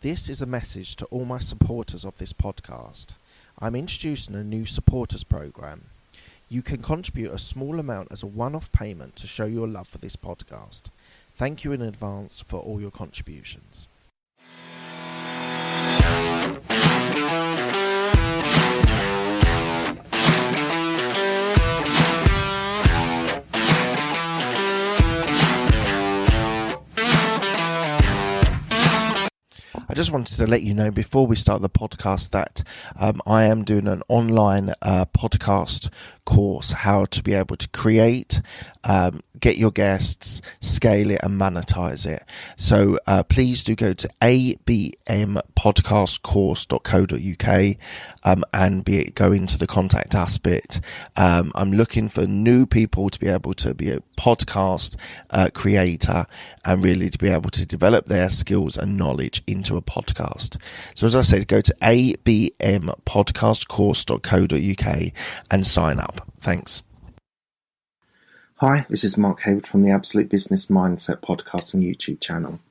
This is a message to all my supporters of this podcast. I'm introducing a new supporters program. You can contribute a small amount as a one-off payment to show your love for this podcast. Thank you in advance for all your contributions. I just wanted to let you know before we start the podcast that I am doing an online podcast course, how to be able to create, get your guests, scale it and monetize it. So please do go to abmpodcastcourse.co.uk and go into the contact us bit. I'm looking for new people to be able to be a podcast creator and really to be able to develop their skills and knowledge into a podcast. So as I said, go to abmpodcastcourse.co.uk and sign up. Thanks. Hi, this is Mark Hayward from the Absolute Business Mindset podcast and YouTube channel.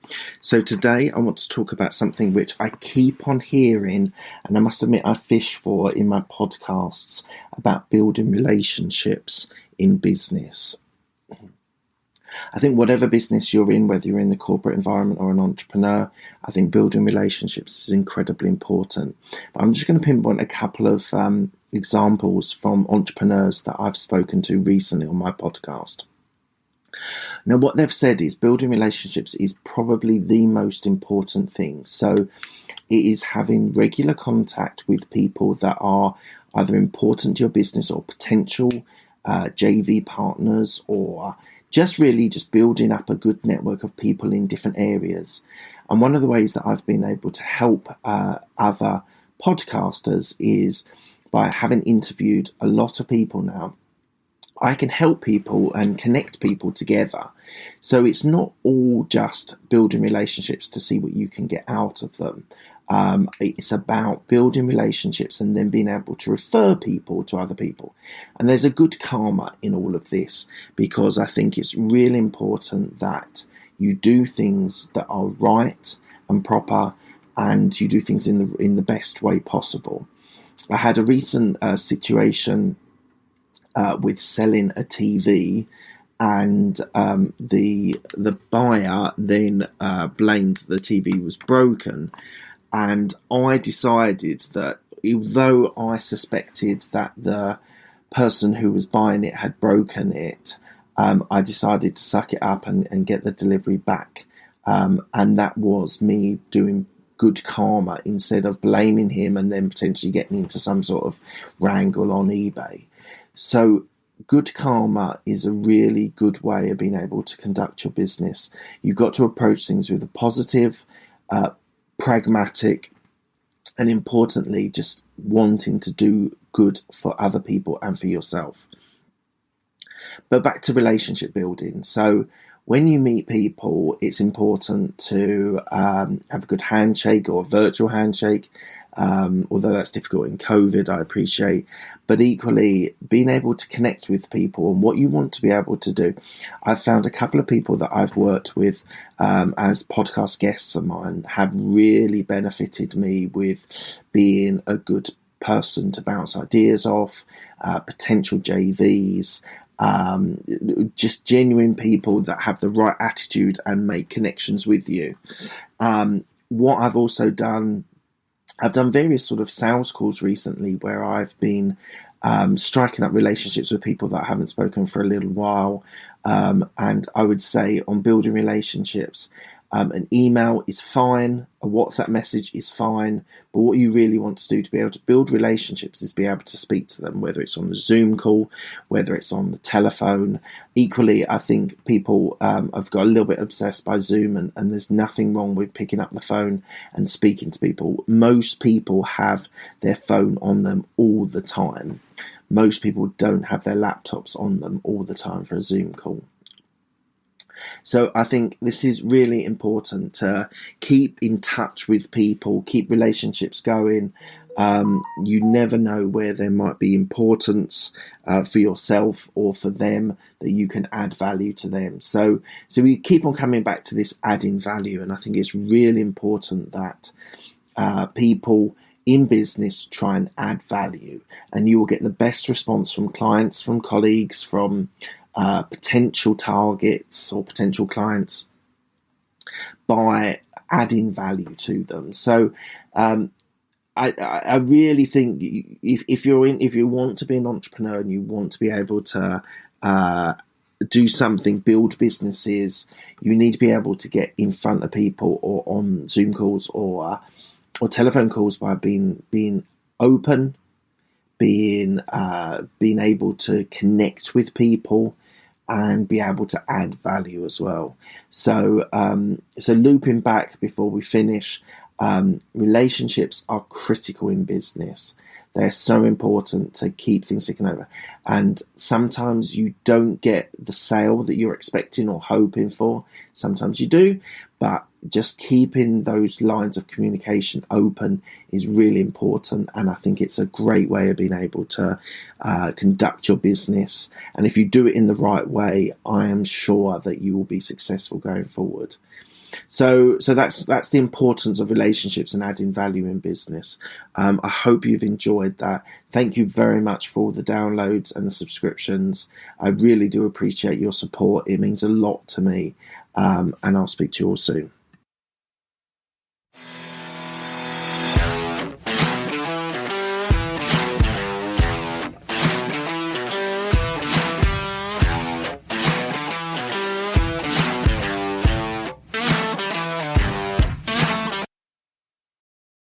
So today I want to talk about something which I keep on hearing, and I must admit I fish for in my podcasts, about building relationships in business. I think whatever business you're in, whether you're in the corporate environment or an entrepreneur, I think building relationships is incredibly important. But I'm just going to pinpoint a couple of examples from entrepreneurs that I've spoken to recently on my podcast. Now, what they've said is building relationships is probably the most important thing. So it is having regular contact with people that are either important to your business or potential JV partners, or just building up a good network of people in different areas. And one of the ways that I've been able to help other podcasters is by having interviewed a lot of people now. I can help people and connect people together. So it's not all just building relationships to see what you can get out of them. It's about building relationships and then being able to refer people to other people. And there's a good karma in all of this, because I think it's really important that you do things that are right and proper, and you do things in the best way possible. I had a recent situation with selling a TV, and the buyer then blamed the TV was broken. And I decided that although I suspected that the person who was buying it had broken it, I decided to suck it up and get the delivery back. And that was me doing good karma instead of blaming him and then potentially getting into some sort of wrangle on eBay. So good karma is a really good way of being able to conduct your business. You've got to approach things with a positive, pragmatic, and importantly, just wanting to do good for other people and for yourself. But back to relationship building. So when you meet people, it's important to have a good handshake or a virtual handshake, although that's difficult in COVID, I appreciate. But equally, being able to connect with people and what you want to be able to do. I've found a couple of people that I've worked with as podcast guests of mine have really benefited me with being a good person to bounce ideas off, potential JVs, just genuine people that have the right attitude and make connections with you. What I've also done, I've done various sort of sales calls recently where I've been striking up relationships with people that I haven't spoken for a little while. And I would say on building relationships, an email is fine, a WhatsApp message is fine, but what you really want to do to be able to build relationships is be able to speak to them, whether it's on a Zoom call, whether it's on the telephone. Equally, I think people have got a little bit obsessed by Zoom, and there's nothing wrong with picking up the phone and speaking to people. Most people have their phone on them all the time. Most people don't have their laptops on them all the time for a Zoom call. So I think this is really important to keep in touch with people, keep relationships going. You never know where there might be importance for yourself or for them that you can add value to them. So we keep on coming back to this adding value, and I think it's really important that people in business try and add value, and you will get the best response from clients, from colleagues, from potential targets or potential clients by adding value to them. So I really think if you want to be an entrepreneur and you want to be able to do something, build businesses, you need to be able to get in front of people or on Zoom calls or telephone calls by being open, being able to connect with people, and be able to add value as well. So looping back before we finish, relationships are critical in business. They're so important to keep things ticking over. And sometimes you don't get the sale that you're expecting or hoping for. Sometimes you do, but just keeping those lines of communication open is really important. And I think it's a great way of being able to conduct your business. And if you do it in the right way, I am sure that you will be successful going forward. So that's the importance of relationships and adding value in business. I hope you've enjoyed that. Thank you very much for all the downloads and the subscriptions. I really do appreciate your support. It means a lot to me. And I'll speak to you all soon.